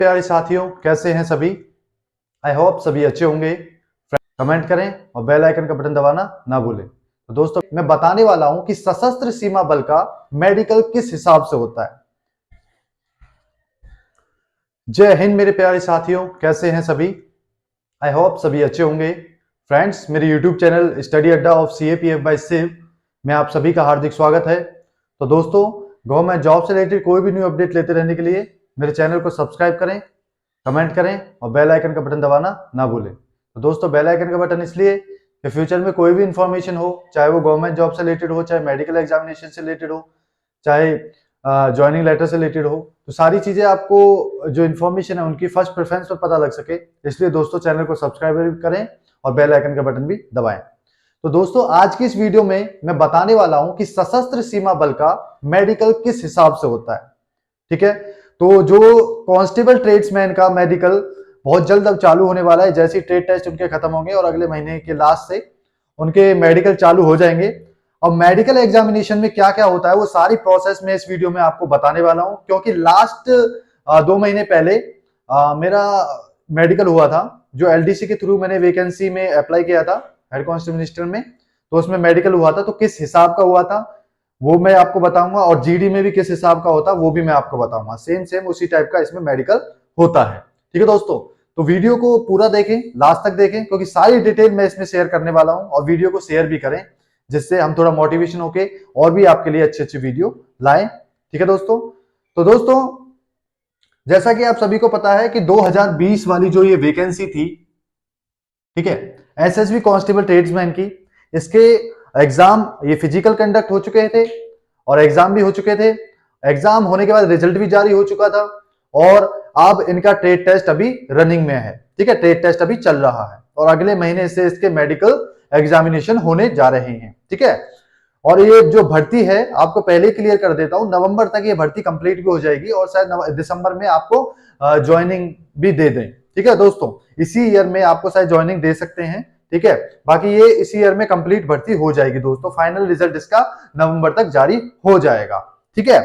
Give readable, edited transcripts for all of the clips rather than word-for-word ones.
प्यारे साथियों, कैसे हैं सभी। आई होप सभी अच्छे होंगे। कमेंट करें और बेल आइकन का बटन दबाना ना भूलें। तो दोस्तों, मैं बताने वाला हूं कि सशस्त्र सीमा बल का मेडिकल किस हिसाब से होता है। जय हिंद मेरे प्यारे साथियों, कैसे हैं सभी। आई होप सभी अच्छे होंगे। फ्रेंड्स, मेरे यूट्यूब चैनल स्टडी अड्डा ऑफ CAPF बाय शिव में आप सभी का हार्दिक स्वागत है। तो दोस्तों, गवर्नमेंट जॉब से रिलेटेड कोई भी न्यू अपडेट लेते रहने के लिए मेरे चैनल को सब्सक्राइब करें, कमेंट करें और बेल आइकन का बटन दबाना ना भूलें। तो दोस्तों, बेल आइकन का बटन इसलिए कि फ्यूचर में कोई भी इंफॉर्मेशन हो, चाहे वो गवर्नमेंट जॉब से रिलेटेड हो, चाहे मेडिकल एग्जामिनेशन से रिलेटेड हो, चाहे ज्वाइनिंग लेटर से रिलेटेड हो, तो सारी चीजें आपको जो इन्फॉर्मेशन है उनकी फर्स्ट प्रेफरेंस पर पता लग सके। इसलिए दोस्तों, चैनल को सब्सक्राइब करें और बेल आइकन का बटन भी दबाएं। तो दोस्तों, आज की इस वीडियो में मैं बताने वाला हूं कि सशस्त्र सीमा बल का मेडिकल किस हिसाब से होता है। ठीक है, तो जो कांस्टेबल ट्रेड्समैन का मेडिकल बहुत जल्द अब चालू होने वाला है। जैसे ट्रेड टेस्ट उनके खत्म होंगे और अगले महीने के लास्ट से उनके मेडिकल चालू हो जाएंगे। और मेडिकल एग्जामिनेशन में क्या क्या होता है वो सारी प्रोसेस में इस वीडियो में आपको बताने वाला हूं, क्योंकि लास्ट 2 महीने पहले मेरा मेडिकल हुआ था, जो LDC के थ्रू मैंने वैकेंसी में अप्लाई किया था हेड कांस्टेबल मिनिस्टर में। तो उसमें मेडिकल हुआ था, तो किस हिसाब का हुआ था वो मैं आपको बताऊंगा, और GD में भी किस हिसाब का होता है वो भी मैं आपको बताऊंगा। सेम उसी टाइप का इसमें मेडिकल होता है। ठीक है दोस्तों, तो वीडियो को पूरा देखें, लास्ट तक देखें, क्योंकि सारी डिटेल मैं इसमें शेयर करने वाला हूं। और वीडियो को शेयर भी करें, जिससे हम थोड़ा मोटिवेशन होके और भी आपके लिए अच्छे अच्छे वीडियो लाएं। ठीक है दोस्तों, तो दोस्तों, जैसा कि आप सभी को पता है कि 2020 वाली जो ये वैकेंसी थी, ठीक है, SSB कांस्टेबल ट्रेड्समैन की, इसके एग्जाम ये फिजिकल कंडक्ट हो चुके थे और एग्जाम भी हो चुके थे। एग्जाम होने के बाद रिजल्ट भी जारी हो चुका था और अब इनका ट्रेड टेस्ट अभी रनिंग में है। ठीक है, ट्रेड टेस्ट अभी चल रहा है और अगले महीने से इसके मेडिकल एग्जामिनेशन होने जा रहे हैं। ठीक है, और ये जो भर्ती है आपको पहले क्लियर कर देता हूं, नवंबर तक ये भर्ती कंप्लीट भी हो जाएगी और शायद दिसंबर में आपको ज्वाइनिंग भी दे दें। ठीक है दोस्तों, इसी ईयर में आपको शायद ज्वाइनिंग दे सकते हैं। ठीक है, बाकी ये इसी ईयर में कंप्लीट भर्ती हो जाएगी दोस्तों। फाइनल रिजल्ट इसका नवंबर तक जारी हो जाएगा। ठीक है,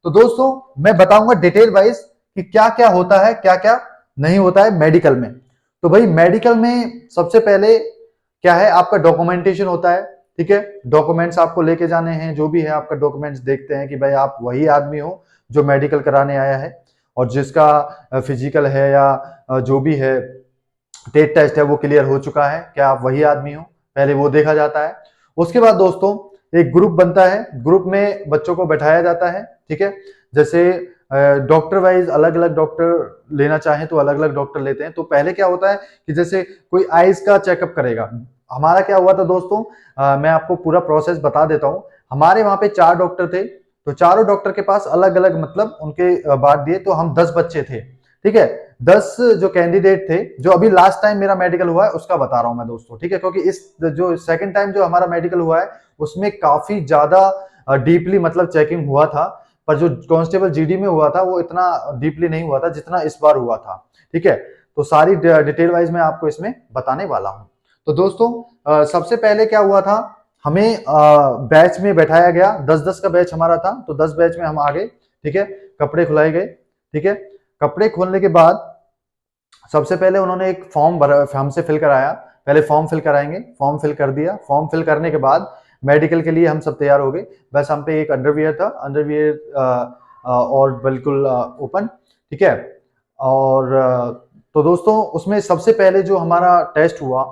तो दोस्तों, मैं बताऊंगा डिटेल वाइज कि क्या क्या होता है, क्या क्या नहीं होता है मेडिकल में। तो भाई, मेडिकल में सबसे पहले क्या है, आपका डॉक्यूमेंटेशन होता है। ठीक है, डॉक्यूमेंट्स आपको लेके जाने हैं, जो भी है आपका डॉक्यूमेंट्स देखते हैं कि भाई आप वही आदमी हो जो मेडिकल कराने आया है, और जिसका फिजिकल है या जो भी है टेट टेस्ट है वो क्लियर हो चुका है, क्या आप वही आदमी हो, पहले वो देखा जाता है। उसके बाद दोस्तों, एक ग्रुप बनता है, ग्रुप में बच्चों को बैठाया जाता है। ठीक है, जैसे डॉक्टर वाइज अलग अलग डॉक्टर लेना चाहें तो अलग अलग डॉक्टर लेते हैं। तो पहले क्या होता है कि जैसे कोई आईज का चेकअप करेगा। हमारा क्या हुआ था दोस्तों, मैं आपको पूरा प्रोसेस बता देता हूँ। हमारे वहां पे 4 डॉक्टर थे, तो चारों डॉक्टर के पास अलग अलग मतलब उनके बांट दिए, तो हम 10 बच्चे थे। ठीक है, 10 जो कैंडिडेट थे, जो अभी लास्ट टाइम मेरा मेडिकल हुआ है उसका बता रहा हूं मैं दोस्तों। ठीक है, क्योंकि इस जो सेकंड टाइम जो हमारा मेडिकल हुआ है उसमें काफी ज्यादा डीपली मतलब चेकिंग हुआ था, पर जो कांस्टेबल GD में हुआ था वो इतना डीपली नहीं हुआ था जितना इस बार हुआ था। ठीक है, तो सारी डिटेल वाइज मैं आपको इसमें बताने वाला हूं। तो दोस्तों, सबसे पहले क्या हुआ था, हमें बैच में बैठाया गया। 10-10 का बैच हमारा था, तो 10 बैच में हम आ गए। ठीक है, कपड़े खुलाए गए। ठीक है, कपड़े खोलने के बाद सबसे पहले उन्होंने एक फॉर्म हमसे फिल कराया। पहले फॉर्म फिल कराएंगे, फॉर्म फिल कर दिया। फॉर्म फिल करने के बाद मेडिकल के लिए हम सब तैयार हो गए। बस हम पे एक अंडरवियर था, अंडरवियर और बिल्कुल ओपन। ठीक है, और तो दोस्तों, उसमें सबसे पहले जो हमारा टेस्ट हुआ,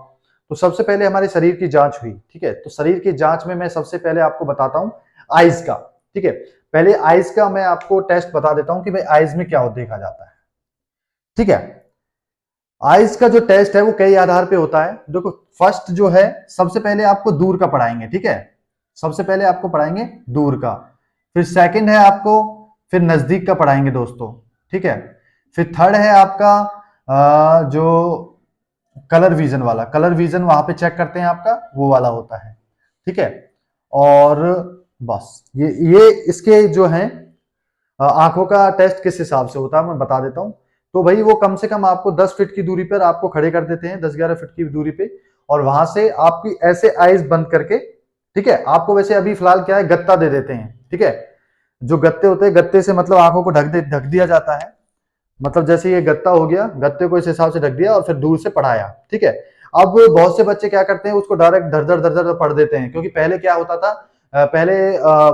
तो सबसे पहले हमारे शरीर की जांच हुई। ठीक है, तो शरीर की जांच में मैं सबसे पहले आपको बताता हूँ आइज का। ठीक है, पहले आइज का मैं आपको टेस्ट बता देता हूं कि भाई आइज में क्या देखा जाता है। ठीक है, आइज का जो टेस्ट है वो कई आधार पे होता है। देखो, फर्स्ट जो है, सबसे पहले आपको दूर का पढ़ाएंगे। ठीक है, सबसे पहले आपको पढ़ाएंगे दूर का, फिर सेकंड है आपको फिर नजदीक का पढ़ाएंगे दोस्तों। ठीक है, फिर थर्ड है आपका जो कलर विजन वाला, कलर विजन वहां पे चेक करते हैं आपका, वो वाला होता है। ठीक है, और बस ये इसके जो है आंखों का टेस्ट किस हिसाब से होता है मैं बता देता हूं। तो भाई, वो कम से कम आपको 10 फीट की दूरी पर आपको खड़े कर देते हैं, 10-11 फीट की दूरी पे, और वहां से आपकी ऐसे आईज बंद करके, ठीक है, आपको वैसे अभी फिलहाल क्या है, गत्ता दे देते हैं। ठीक है, जो गत्ते होते हैं, गत्ते से मतलब आंखों को ढक दिया जाता है। मतलब जैसे ये गत्ता हो गया, गत्ते को इस हिसाब से ढक दिया और फिर दूर से पढ़ाया, ठीक है। अब बहुत से बच्चे क्या करते हैं, उसको डायरेक्ट धर धर धर धर पढ़ देते हैं, क्योंकि पहले क्या होता था, पहले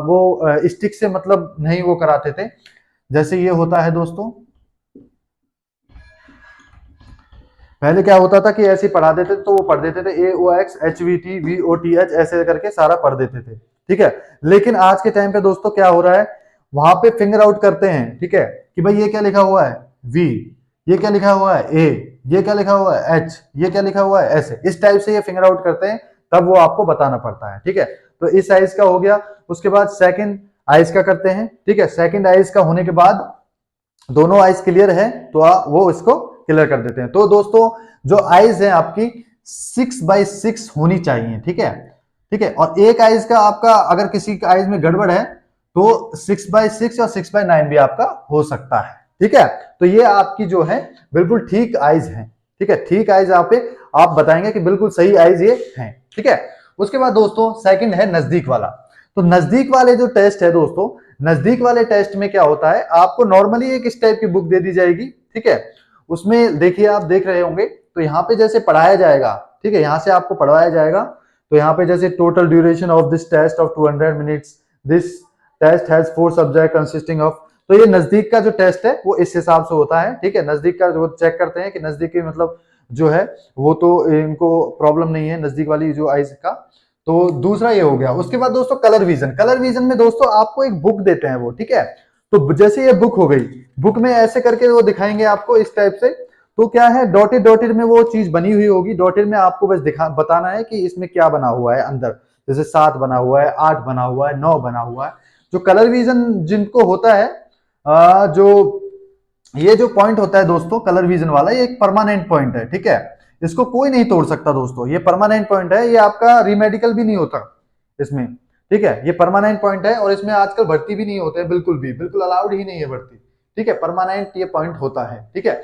वो स्टिक से मतलब नहीं वो कराते थे। जैसे ये होता है दोस्तों, पहले क्या होता था कि ऐसे ही पढ़ा देते थे, तो वो पढ़ देते थे AOX HVT VOTH ऐसे करके सारा पढ़ देते थे, ठीक है। लेकिन आज के टाइम पे दोस्तों क्या हो रहा है, वहां पे फिंगर आउट करते हैं, ठीक है, कि भाई ये क्या लिखा हुआ है V, ये क्या लिखा हुआ है A, ये क्या लिखा हुआ है H, ये क्या लिखा हुआ है, ऐसे इस टाइप से ये फिंगर आउट करते हैं, तब वो आपको बताना पड़ता है, ठीक है। तो इस आइज का हो गया। उसके बाद सेकंड आइज का करते हैं, ठीक है। सेकंड आइज का होने के बाद दोनों आइज क्लियर है तो वो इसको क्लियर कर देते हैं। तो दोस्तों जो आइज है आपकी 6x6 होनी चाहिए, ठीक है, ठीक है। और एक आइज का आपका अगर किसी का आइज में गड़बड़ है तो 6x6 और 6x9 भी आपका हो सकता है, ठीक है। तो ये आपकी जो है बिल्कुल ठीक आइज है, ठीक है, ठीक आइज यहाँ पे आप बताएंगे कि बिल्कुल सही आइज ये है, ठीक है। उसके बाद दोस्तों सेकंड है नजदीक वाला। तो नजदीक वाले जो टेस्ट है दोस्तों, नजदीक वाले टेस्ट में क्या होता है, आपको नॉर्मली एक इस टाइप की बुक दे दी जाएगी, ठीक है। उसमें देखिए आप देख रहे होंगे, तो यहाँ पे जैसे पढ़ाया जाएगा, ठीक है, यहाँ से आपको पढ़वाया जाएगा। तो यहाँ पे जैसे total duration of this test of 200 minutes, this test has 4 subject consisting of. तो ये नजदीक का जो टेस्ट है वो इस हिसाब से होता है, ठीक है। नजदीक का जो चेक करते हैं कि नजदीक की मतलब जो है वो तो इनको प्रॉब्लम नहीं है नजदीक वाली जो आइज का। तो दूसरा ये हो गया। उसके बाद दोस्तों कलर विजन। कलर विजन में दोस्तों आपको एक बुक देते हैं वो, ठीक है। तो जैसे ये बुक हो गई, बुक में ऐसे करके वो दिखाएंगे आपको इस टाइप से। तो क्या है, डॉटेड डॉटेड में वो चीज बनी हुई होगी, डॉटेड में आपको बस बताना है कि इसमें क्या बना हुआ है अंदर। जैसे 7 बना हुआ है, 8 बना हुआ है, 9 बना हुआ है। जो कलर विजन जिनको होता है, जो ये जो पॉइंट होता है दोस्तों कलर विजन वाला, ये एक परमानेंट पॉइंट है, ठीक है। इसको कोई नहीं तोड़ सकता दोस्तों, ये परमानेंट पॉइंट है, ये आपका रीमेडिकल भी नहीं होता इसमें, ठीक है। ये परमानेंट पॉइंट है और इसमें आजकल भर्ती भी नहीं होते, बिल्कुल भी, बिल्कुल अलाउड ही नहीं है भर्ती, ठीक है। परमानेंट ये पॉइंट होता है, ठीक है।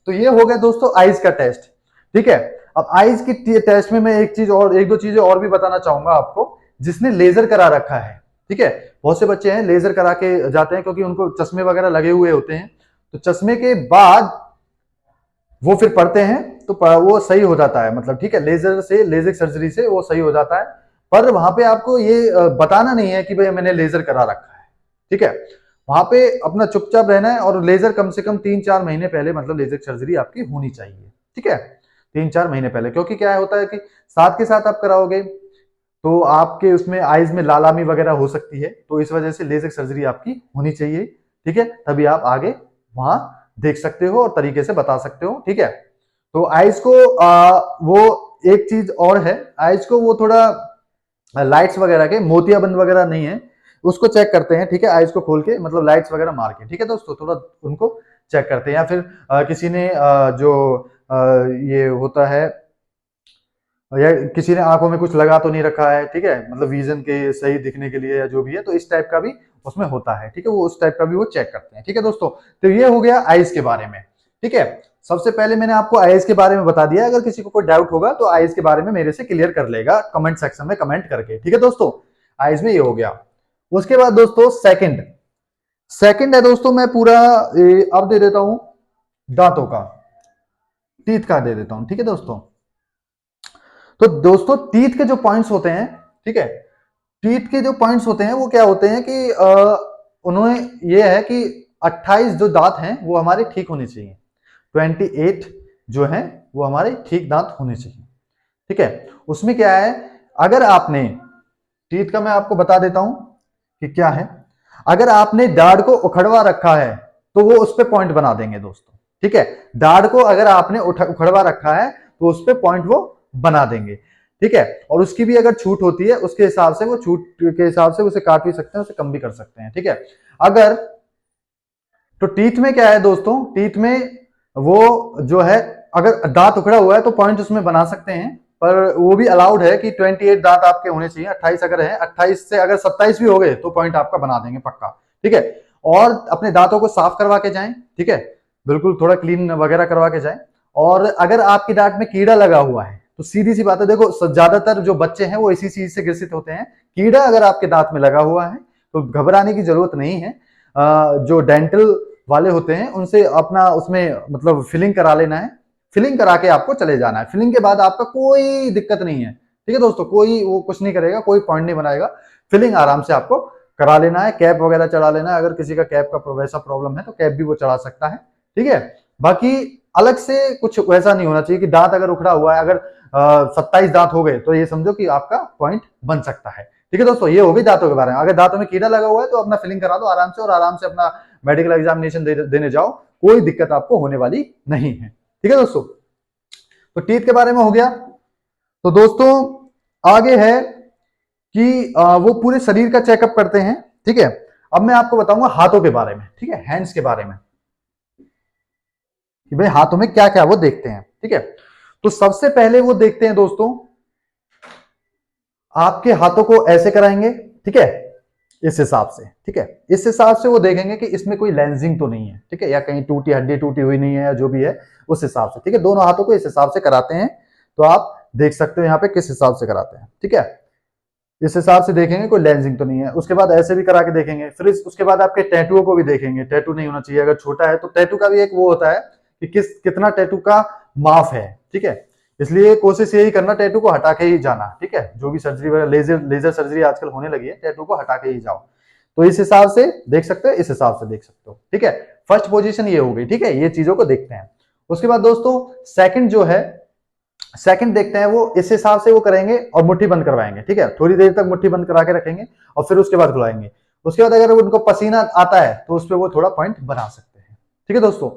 तो ये हो गया दोस्तों आइज का टेस्ट, ठीक है। अब आइज की टेस्ट में मैं एक चीज और, एक दो चीजें और भी बताना चाहूंगा आपको। जिसने लेजर करा रखा है, ठीक है, बहुत से बच्चे हैं लेजर करा के जाते हैं क्योंकि उनको चश्मे वगैरह लगे हुए होते हैं। तो चश्मे के बाद वो फिर पढ़ते हैं तो वो सही हो जाता है, मतलब ठीक है, लेजर से, लेजिक सर्जरी से वो सही हो जाता है। पर वहां पे आपको ये बताना नहीं है कि भाई मैंने लेजर करा रखा है, ठीक है। वहां पे अपना चुपचाप रहना है और लेजर कम से कम 3-4 महीने पहले, मतलब लेजर सर्जरी आपकी होनी चाहिए, ठीक है, 3-4 महीने पहले। क्योंकि क्या होता है कि साथ के साथ आप कराओगे तो आपके उसमें आईज में लालामी वगैरह हो सकती है, तो इस वजह से लेजर सर्जरी आपकी होनी चाहिए, ठीक है। तभी आप आगे वहां देख सकते हो और तरीके से बता सकते हो, ठीक है। तो आइज को वो एक चीज और है, आइज को वो थोड़ा लाइट्स वगैरह के मोतियाबंद वगैरह नहीं है, उसको चेक करते हैं, ठीक है। आइज को खोल के मतलब लाइट्स वगैरह मार के, ठीक है दोस्तों, थोड़ा उनको चेक करते हैं। या फिर किसी ने जो ये होता है, या किसी ने आंखों में कुछ लगा तो नहीं रखा है, ठीक है, मतलब विजन के सही दिखने के लिए या जो भी है, तो इस टाइप का भी उसमें होता है, ठीक है, वो उस टाइप का भी वो चेक करते हैं, ठीक है दोस्तों। तो ये हो गया आइज के बारे में, ठीक है। सबसे पहले मैंने आपको आइज के बारे में बता दिया। अगर किसी को कोई डाउट होगा तो आइज के बारे में मेरे से क्लियर कर लेगा कमेंट सेक्शन में कमेंट करके, ठीक है दोस्तों। आइज में ये हो गया। उसके बाद दोस्तों सेकंड, सेकंड है दोस्तों, मैं पूरा अब दे देता हूं दांतों का, टीथ का दे देता हूं, ठीक है दोस्तों। तो दोस्तों टीथ के जो पॉइंट्स होते हैं, ठीक है, टीथ के जो पॉइंट्स होते हैं वो क्या होते हैं कि उन्होंने ये है कि 28 जो दांत हैं वो हमारे ठीक होने चाहिए, 28 जो है वो हमारे ठीक दांत होने चाहिए, ठीक है। उसमें क्या है, अगर आपने टीथ का मैं आपको बता देता हूं कि क्या है। अगर आपने दाढ़ को उखड़वा रखा है तो वो उस पर पॉइंट बना देंगे दोस्तों, ठीक है। दाढ़ को अगर आपने उखड़वा रखा है तो उस पर पॉइंट वो बना देंगे, ठीक है। और उसकी भी अगर छूट होती है उसके हिसाब से, वो छूट के हिसाब से उसे काट भी सकते हैं, उसे कम भी कर सकते हैं, ठीक है। अगर तो टीथ में क्या है दोस्तों, टीथ में वो जो है अगर दांत उखड़ा हुआ है तो पॉइंट उसमें बना सकते हैं, पर वो भी अलाउड है कि 28 दांत आपके होने चाहिए। 28 अगर है, 28 से अगर 27 भी हो गए तो पॉइंट आपका बना देंगे पक्का, ठीक है। और अपने दांतों को साफ करवा के जाएं, ठीक है, बिल्कुल थोड़ा क्लीन वगैरह करवा के जाएं। और अगर आपकी दांत में कीड़ा लगा हुआ है तो सीधी सी बात है, देखो ज्यादातर जो बच्चे हैं वो इसी चीज से ग्रसित होते हैं। कीड़ा अगर आपके दांत में लगा हुआ है तो घबराने की जरूरत नहीं है। जो डेंटल वाले होते हैं उनसे अपना उसमें मतलब फिलिंग करा लेना है। फिलिंग करा के आपको चले जाना है। फिलिंग के बाद आपका कोई दिक्कत नहीं है, ठीक है दोस्तों, कोई वो कुछ नहीं करेगा, कोई पॉइंट नहीं बनाएगा। फिलिंग आराम से आपको करा लेना है। कैप वगैरह चढ़ा लेना है, अगर किसी का कैप का वैसा प्रॉब्लम है तो कैप भी वो चढ़ा सकता है, ठीक है। बाकी अलग से कुछ वैसा नहीं होना चाहिए कि दांत अगर उखड़ा हुआ है, अगर 27 दांत हो गए तो ये समझो कि आपका पॉइंट बन सकता है, ठीक है दोस्तों। ये हो गई दांतों के बारे में। अगर दांतों में कीड़ा लगा हुआ है तो अपना फिलिंग करा दो आराम से, और आराम से अपना मेडिकल एग्जामिनेशन देने जाओ, कोई दिक्कत आपको होने वाली नहीं है, ठीक है दोस्तों। तो टीथ के बारे में हो गया। तो दोस्तों आगे है कि वो पूरे शरीर का चेकअप करते हैं, ठीक है। अब मैं आपको बताऊंगा हाथों के बारे में, ठीक है, हैंड्स के बारे में, कि भाई हाथों में क्या क्या वो देखते हैं, ठीक है। तो सबसे पहले वो देखते हैं दोस्तों, आपके हाथों को ऐसे कराएंगे, ठीक है, इस हिसाब से, ठीक है। इस हिसाब से वो देखेंगे कि इसमें कोई लेंसिंग तो नहीं है, ठीक है, या कहीं टूटी हड्डी टूटी हुई नहीं है, या जो भी है उस हिसाब से, ठीक है। दोनों हाथों को इस हिसाब से कराते हैं। तो आप देख सकते हो यहाँ पे किस हिसाब से कराते हैं, ठीक है। इस हिसाब से देखेंगे कोई लेंसिंग तो नहीं है। उसके बाद ऐसे भी करा के देखेंगे। फिर उसके बाद आपके टैटुओं को भी देखेंगे। टैटू नहीं होना चाहिए, अगर छोटा है तो टैटू का भी एक वो होता है कि कितना टैटू का माफ है, ठीक है। इसलिए कोशिश यही करना टैटू को हटा के ही जाना, ठीक है। जो भी सर्जरी वगैरह, लेजर सर्जरी आजकल होने लगी है, टैटू को हटा के ही जाओ। तो इस हिसाब से देख सकते हो, इस हिसाब से देख सकते हो, ठीक है। फर्स्ट पोजीशन ये हो गई, ठीक है, ये चीजों को देखते हैं। उसके बाद दोस्तों सेकंड जो है, सेकंड देखते हैं, वो इस हिसाब से वो करेंगे और मुट्ठी बंद करवाएंगे, ठीक है। थोड़ी देर तक मुट्ठी बंद करा के रखेंगे और फिर उसके बाद खुलाएंगे। उसके बाद अगर उनको पसीना आता है तो उस पर वो थोड़ा पॉइंट बना सकते हैं, ठीक है दोस्तों।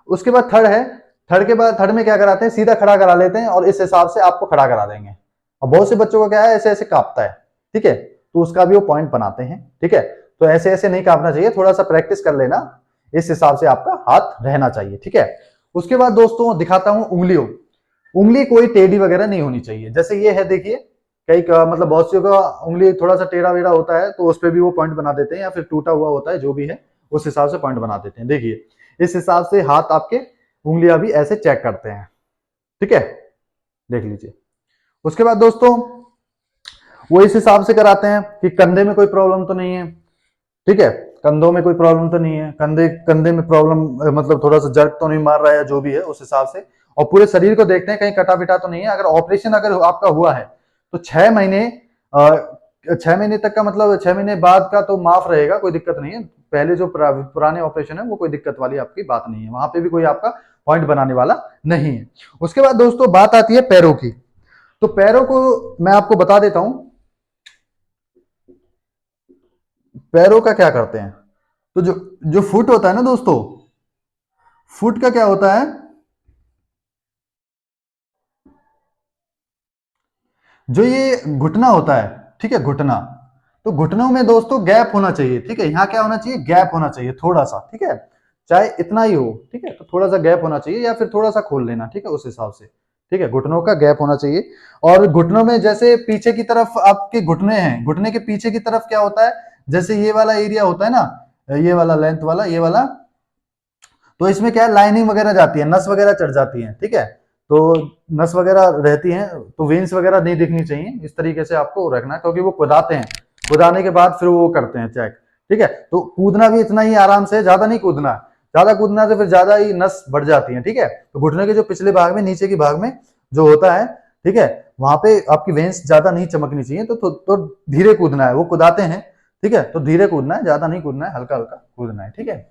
उसके बाद थर्ड है। थर्ड के बाद थर्ड में क्या कराते हैं, सीधा खड़ा करा लेते हैं और इस हिसाब से आपको खड़ा करा देंगे। और बहुत से बच्चों को क्या है, ऐसे ऐसे कांपता है, ठीक है, तो उसका भी वो पॉइंट बनाते हैं, ठीक है। तो ऐसे ऐसे नहीं कांपना चाहिए, थोड़ा सा प्रैक्टिस कर लेना, इस हिसाब से आपका हाथ रहना चाहिए, ठीक है। उसके बाद दोस्तों दिखाता हूं उंगलियों। उंगली कोई टेढ़ी वगैरह नहीं होनी चाहिए। जैसे ये है, देखिए, कई मतलब बहुत सी का उंगली थोड़ा सा टेढ़ा वेढ़ा होता है तो उस पर भी वो पॉइंट बना देते हैं, या फिर टूटा हुआ होता है, जो भी है उस हिसाब से पॉइंट बना देते हैं। देखिए इस हिसाब से हाथ आपके उंगलियां भी ऐसे चेक करते हैं, ठीक है, देख लीजिए। उसके बाद दोस्तों वो इस हिसाब से कराते हैं कि कंधे में कोई प्रॉब्लम तो नहीं है, ठीक है, कंधों में कोई प्रॉब्लम तो नहीं है, कंधे कंधे में प्रॉब्लम मतलब थोड़ा सा जर्क तो नहीं मार रहा है, जो भी है उस हिसाब से। और पूरे शरीर को देखते हैं कहीं कटा पिटा तो नहीं है। अगर ऑपरेशन अगर आपका हुआ है तो 6 महीने 6 महीने तक का मतलब 6 महीने बाद का तो माफ रहेगा, कोई दिक्कत नहीं है। पहले जो पुराने ऑपरेशन है वो कोई दिक्कत वाली आपकी बात नहीं है, वहां पे भी कोई आपका पॉइंट बनाने वाला नहीं है। उसके बाद दोस्तों बात आती है पैरों की। तो पैरों को मैं आपको बता देता हूं, पैरों का क्या करते हैं। तो जो जो फुट होता है ना दोस्तों, फुट का क्या होता है, जो ये घुटना होता है, ठीक है, घुटना। तो घुटनों में दोस्तों गैप होना चाहिए, ठीक है, यहां क्या होना चाहिए, गैप होना चाहिए थोड़ा सा, ठीक है, चाहे इतना ही हो, ठीक है। तो थोड़ा सा गैप होना चाहिए या फिर थोड़ा सा खोल लेना, ठीक है, उस हिसाब से, ठीक है, घुटनों का गैप होना चाहिए। और घुटनों में जैसे पीछे की तरफ आपके घुटने हैं, घुटने के पीछे की तरफ क्या होता है, जैसे ये वाला एरिया होता है ना, ये वाला लेंथ वाला, ये वाला, तो इसमें क्या है, लाइनिंग वगैरह जाती है, नस वगैरह चढ़ जाती है, ठीक है। तो नस वगैरह रहती हैं तो वेन्स वगैरह नहीं दिखनी चाहिए, इस तरीके से आपको रखना है, क्योंकि वो खुदाते हैं, खुदाने के बाद फिर वो करते हैं चेक, ठीक है। तो कूदना भी इतना ही आराम से, ज्यादा नहीं कूदना, ज्यादा कूदना से फिर ज्यादा ही नस बढ़ जाती है, ठीक है। तो घुटने के जो पिछले भाग में, नीचे के भाग में जो होता है, ठीक है, वहां पे आपकी वेन्स ज्यादा नहीं चमकनी चाहिए, तो धीरे कूदना है, वो कुदाते हैं, ठीक है, तो धीरे कूदना है, ज्यादा नहीं कूदना है, हल्का हल्का कूदना है, ठीक है।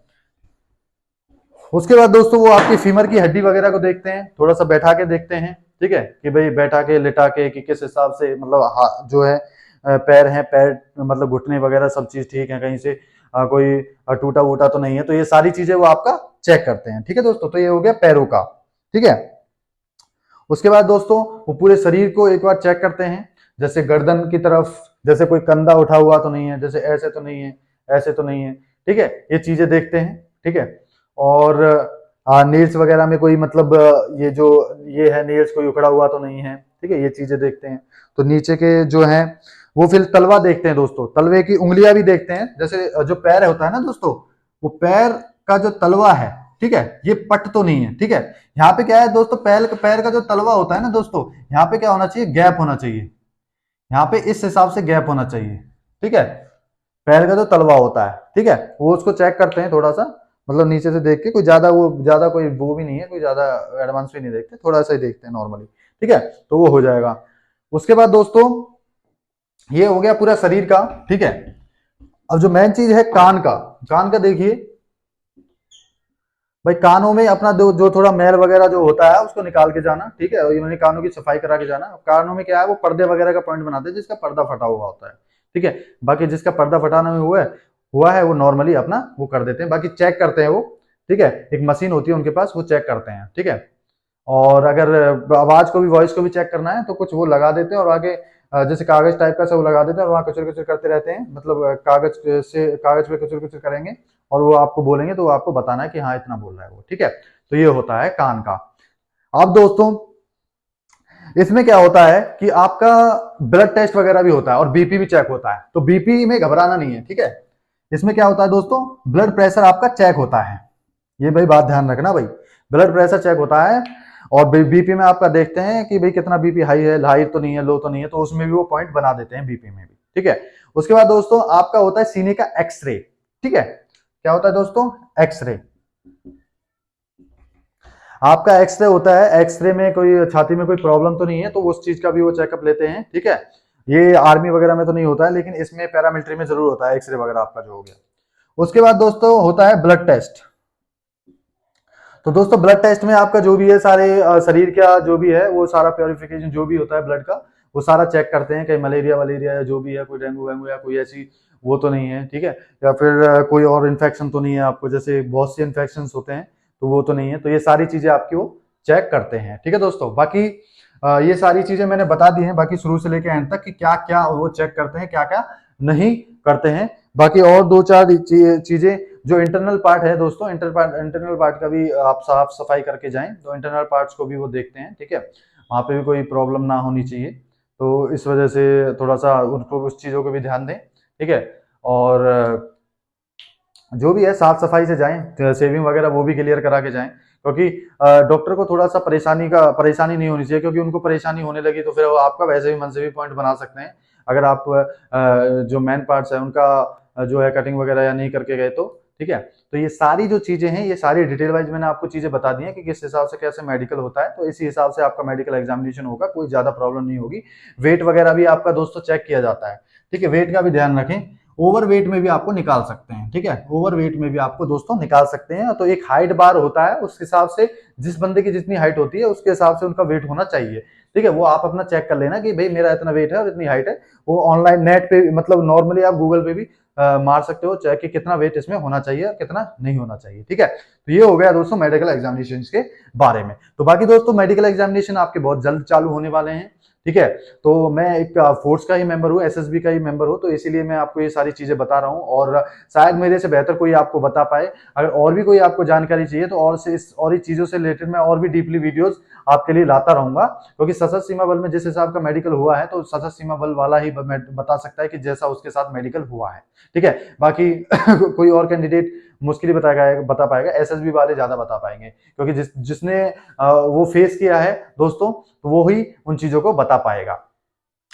उसके बाद दोस्तों वो आपकी फीमर की हड्डी वगैरह को देखते हैं, थोड़ा सा बैठा के देखते हैं, ठीक है, कि भाई बैठा के लिटा के कि किस हिसाब से मतलब जो है पैर है, पैर मतलब घुटने वगैरह सब चीज ठीक है, कहीं से कोई टूटा वूटा तो नहीं है। तो ये सारी चीजें वो आपका चेक करते हैं, ठीक है दोस्तों। तो ये हो गया पैरों का, ठीक है। उसके बाद दोस्तों वो पूरे शरीर को एक बार चेक करते हैं, जैसे गर्दन की तरफ, जैसे कोई कंधा उठा हुआ तो नहीं है, जैसे ऐसे तो नहीं है, ऐसे तो नहीं है, ठीक है, ये चीजें देखते हैं, ठीक है। और नेल्स वगैरह में कोई मतलब ये जो ये है नेल्स कोई उखड़ा हुआ तो नहीं है, ठीक है, ये चीजें देखते हैं। तो नीचे के जो है वो फिर तलवा देखते हैं दोस्तों, तलवे की उंगलियां भी देखते हैं। जैसे जो पैर होता है ना दोस्तों, वो पैर का जो तलवा है, ठीक है, ये पट तो नहीं है, ठीक है। यहाँ पे क्या है दोस्तों, पैर पैर का जो तलवा होता है ना दोस्तों, यहाँ पे क्या होना चाहिए, गैप होना चाहिए, यहाँ पे इस हिसाब से गैप होना चाहिए, ठीक है, पैर का जो तलवा होता है, ठीक है, वो उसको चेक करते हैं थोड़ा सा, मतलब नीचे से देख के कोई ज्यादा कोई वो भी नहीं है, कोई ज्यादा एडवांस भी नहीं देखते, थोड़ा सा ही देखते हैं नॉर्मली, ठीक है। तो वो हो जाएगा। उसके बाद दोस्तों ये हो गया पूरा शरीर का, ठीक है। अब जो मेन चीज है कान का देखिए भाई, कानों में अपना जो थोड़ा मैल वगैरह जो होता है उसको निकाल के जाना, ठीक है। और ये मैंने कानों की सफाई करा के जाना। कानों में क्या है, वो पर्दे वगैरह का पॉइंट बनाते हैं जिसका पर्दा फटा हुआ होता है, ठीक है। बाकी जिसका पर्दा फटाना में हुआ है वो नॉर्मली अपना वो कर देते हैं, बाकी चेक करते हैं वो, ठीक है। एक मशीन होती है उनके पास, वो चेक करते हैं, ठीक है। और अगर आवाज को भी, वॉइस को भी चेक करना है तो कुछ वो लगा देते हैं और आगे जैसे कागज टाइप का सब लगा देते हैं और वहाँ कचर कचर करते रहते हैं, मतलब कागज पे कचर कचर करेंगे और वो आपको बोलेंगे तो वो आपको बताना है कि हाँ इतना बोल रहा है वो, ठीक है। तो ये होता है कान का। अब दोस्तों इसमें क्या होता है कि आपका ब्लड टेस्ट वगैरह भी होता है और बीपी भी चेक होता है। तो बीपी में घबराना नहीं है, ठीक है। इसमें क्या होता है दोस्तों, ब्लड प्रेशर आपका चेक होता है। ये भाई बात ध्यान रखना भाई, ब्लड प्रेशर चेक होता है और बीपी में आपका देखते हैं कि भाई कितना बीपी हाई है, हाई तो नहीं है, लो तो नहीं है, तो उसमें भी वो पॉइंट बना देते हैं बीपी में भी, ठीक है। उसके बाद दोस्तों आपका होता है सीने का एक्सरे, ठीक है। क्या होता है दोस्तों, एक्सरे। आपका एक्सरे होता है, एक्सरे में कोई छाती में कोई प्रॉब्लम तो नहीं है, तो उस चीज का भी वो चेकअप लेते हैं, ठीक है। ये आर्मी वगैरह में तो नहीं होता है, लेकिन इसमें पैरामिलिट्री में जरूर होता है एक्सरे वगैरह आपका जो हो गया। उसके बाद दोस्तों होता है ब्लड टेस्ट। तो दोस्तों ब्लड टेस्ट में आपका जो भी है सारे शरीर का जो भी है वो सारा प्योरिफिकेशन जो भी होता है ब्लड का, वो सारा चेक करते हैं, कहीं मलेरिया वलेरिया या जो भी है, कोई डेंगू वेंगू या कोई ऐसी वो तो नहीं है, ठीक है। या फिर कोई और इन्फेक्शन तो नहीं है आपको, जैसे बहुत से इन्फेक्शन होते हैं तो वो तो नहीं है। तो ये सारी चीजें आपकी वो चेक करते हैं, ठीक है दोस्तों। बाकी ये सारी चीजें मैंने बता दी हैं, बाकी शुरू से लेकर एंड तक कि क्या क्या वो चेक करते हैं, क्या क्या नहीं करते हैं। बाकी और दो चार चीजें जो इंटरनल पार्ट है दोस्तों, इंटरनल पार्ट का भी आप साफ सफाई करके जाएं, तो इंटरनल पार्ट्स को भी वो देखते हैं, ठीक है। वहां पे भी कोई प्रॉब्लम ना होनी चाहिए, तो इस वजह से थोड़ा सा उनको उस चीजों को भी ध्यान दें, ठीक है। और जो भी है साफ सफाई से जाएं, सेविंग वगैरह वो भी क्लियर करा के जाएं, क्योंकि डॉक्टर को थोड़ा सा परेशानी नहीं होनी चाहिए, क्योंकि उनको परेशानी होने लगी तो फिर वो आपका वैसे भी मन से भी पॉइंट बना सकते हैं। अगर आप जो मेन पार्ट्स है उनका जो है कटिंग वगैरह या नहीं करके गए तो, ठीक है। तो ये सारी जो चीजें हैं, ये सारी डिटेल वाइज मैंने आपको चीजें बता दी हैं कि किस हिसाब से कैसे मेडिकल होता है, तो इसी हिसाब से आपका मेडिकल एग्जामिनेशन होगा, कोई ज्यादा प्रॉब्लम नहीं होगी। वेट वगैरह भी आपका दोस्तों चेक किया जाता है, ठीक है। वेट का भी ध्यान रखें, ओवर वेट में भी आपको निकाल सकते हैं, ठीक है। ओवर वेट में भी आपको दोस्तों निकाल सकते हैं। तो एक हाइट बार होता है, उस हिसाब से जिस बंदे की जितनी हाइट होती है उसके हिसाब से उनका वेट होना चाहिए, ठीक है। वो आप अपना चेक कर लेना कि भाई मेरा इतना वेट है और इतनी हाइट है। वो ऑनलाइन नेट पे मतलब नॉर्मली आप गूगल पे भी मार सकते हो चेक कि कितना वेट इसमें होना चाहिए और कितना नहीं होना चाहिए, ठीक है। तो ये हो गया दोस्तों मेडिकल एग्जामिनेशन के बारे में। तो बाकी दोस्तों मेडिकल एग्जामिनेशन आपके बहुत जल्द चालू होने वाले हैं, ठीक है। तो मैं एक फोर्स का ही मेंबर हूँ, एसएसबी का ही मेंबर हूँ, तो इसीलिए मैं आपको ये सारी चीजें बता रहा हूँ और शायद मेरे से बेहतर कोई आपको बता पाए। अगर और भी कोई आपको जानकारी चाहिए तो और ही चीजों से रिलेटेड मैं और भी डीपली वीडियोस आपके लिए लाता रहूंगा, क्योंकि सशस्त्र सीमा बल में जिस हिसाब का मेडिकल हुआ है तो सशस्त्र सीमा बल वाला ही बता सकता है कि जैसा उसके साथ मेडिकल हुआ है, ठीक है। बाकी कोई और कैंडिडेट मुश्किल ही बता पाएगा, एसएसबी वाले ज्यादा बता पाएंगे, क्योंकि जिसने वो फेस किया है दोस्तों, तो वो ही उन चीजों को बता पाएगा।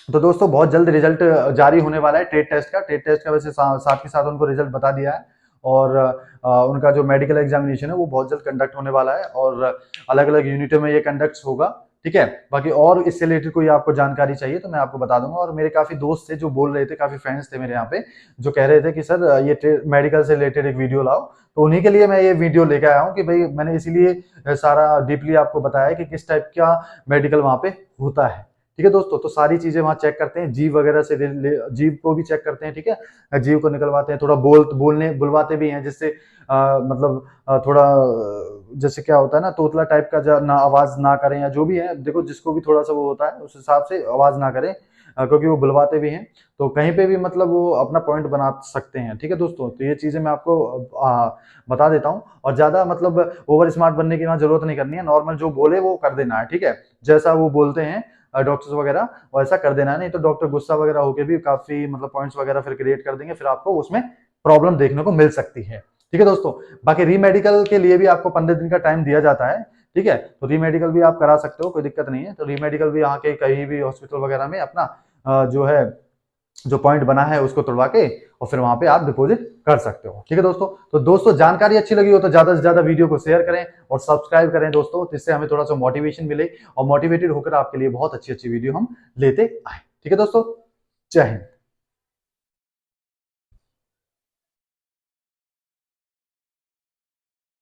तो दोस्तों बहुत जल्द रिजल्ट जारी होने वाला है टेट टेस्ट का वैसे साथ के साथ उनको रिजल्ट बता दिया है। और उनका जो मेडिकल एग्जामिनेशन है वो बहुत जल्द कंडक्ट होने वाला है और अलग अलग यूनिटों में ये कंडक्ट होगा, ठीक है। बाकी और इससे रिलेटेड कोई आपको जानकारी चाहिए तो मैं आपको बता दूंगा। और मेरे काफी दोस्त थे जो बोल रहे थे, काफी फ्रेंड्स थे मेरे यहाँ पे जो कह रहे थे कि सर ये मेडिकल से रिलेटेड एक वीडियो लाओ, तो उन्हीं के लिए मैं ये वीडियो लेकर आया हूँ कि भाई मैंने इसीलिए सारा डीपली आपको बताया कि किस टाइप का मेडिकल वहाँ पे होता है, ठीक है दोस्तों। तो सारी चीजें वहां चेक करते हैं, जीव वगैरह से जीव को भी चेक करते हैं, ठीक है। जीव को निकलवाते हैं, थोड़ा बोलने बुलवाते भी हैं, जिससे मतलब थोड़ा जैसे क्या होता है ना, तोतला टाइप का ना आवाज ना करें या जो भी है, देखो जिसको भी थोड़ा सा वो होता है उस हिसाब से आवाज ना करें, क्योंकि वो बुलवाते भी हैं। तो कहीं पे भी मतलब वो अपना पॉइंट बना सकते हैं, ठीक है दोस्तों। तो ये चीजें मैं आपको बता देता हूँ, और ज्यादा मतलब ओवर स्मार्ट बनने की वहां जरूरत नहीं करनी है, नॉर्मल जो बोले वो कर देना है, ठीक है। जैसा वो बोलते हैं डॉक्टर्स वगैरह वैसा कर देना है, नहीं तो डॉक्टर गुस्सा वगैरह होकर भी काफी मतलब पॉइंट्स वगैरह फिर क्रिएट कर देंगे, फिर आपको उसमें प्रॉब्लम देखने को मिल सकती है, ठीक है दोस्तों। बाकी रीमेडिकल के लिए भी आपको 15 दिन का टाइम दिया जाता है, ठीक है। तो रीमेडिकल भी आप करा सकते हो, कोई दिक्कत नहीं है। तो रीमेडिकल भी यहाँ के कहीं भी हॉस्पिटल वगैरह में अपना जो है जो पॉइंट बना है उसको तोड़वा के और फिर वहां पे आप डिपॉजिट कर सकते हो। ठीक है दोस्तों, तो दोस्तों जानकारी अच्छी लगी हो तो ज्यादा से ज्यादा वीडियो को शेयर करें और सब्सक्राइब करें दोस्तों, जिससे हमें थोड़ा सा मोटिवेशन मिले और मोटिवेटेड होकर आपके लिए बहुत अच्छी अच्छी वीडियो हम लेते आए। ठीक है दोस्तों, जय हिंद।